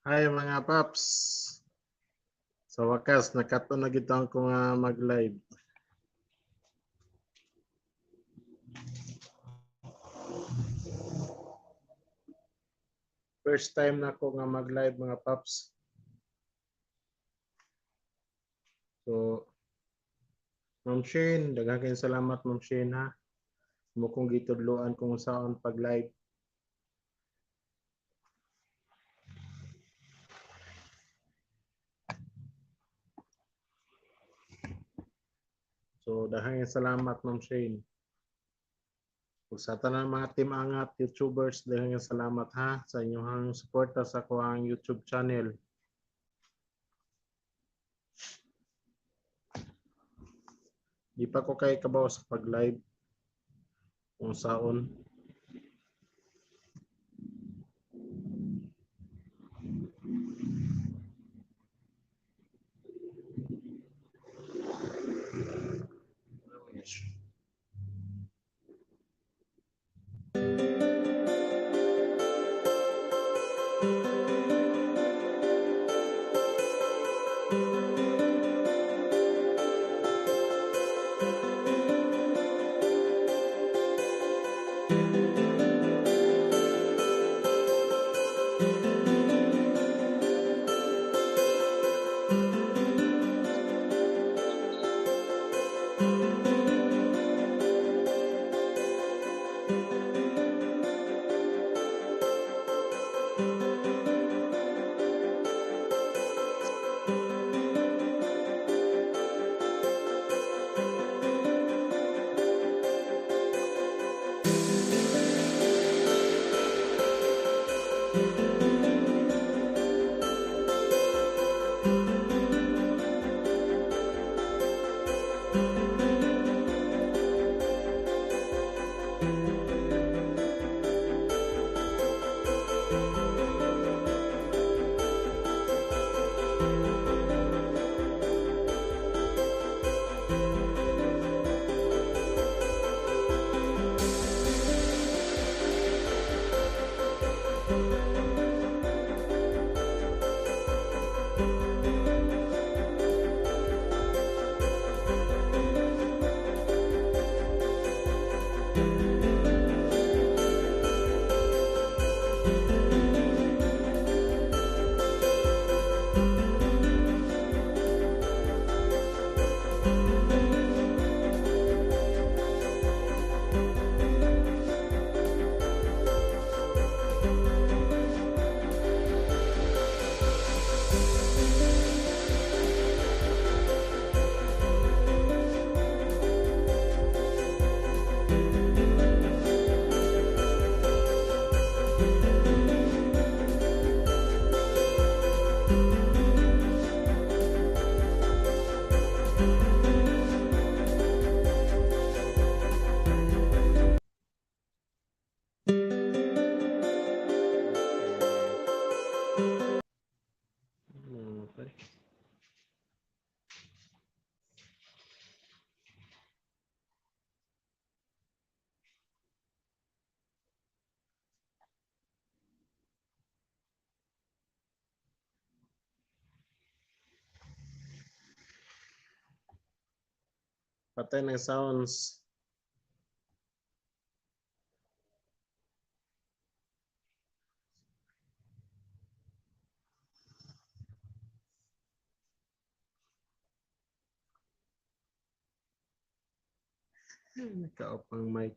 Hi mga paps. Sa wakas, nakato na gitang ko nga mag-live. First time na ko nga mag-live mga paps. So, Ma'am Shane, daghang kayong salamat Ma'am Shane ha. Mo kong gitudloan kung saan pag-live. So, daghang kayong salamat Ma'am Shane. Ug sa tanan mga team angat YouTubers, daghang kayong salamat ha sa inyong suporta sa kuang YouTube channel. Di pa ko kay kabaw sa pag-live kung saan. Patay ng sounds. Naka-off ang mic.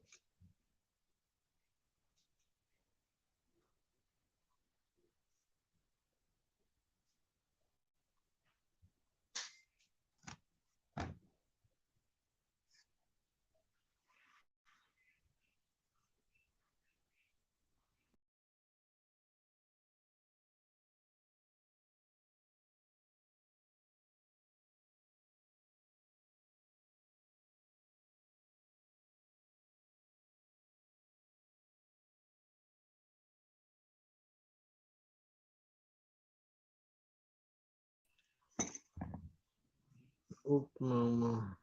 Mama.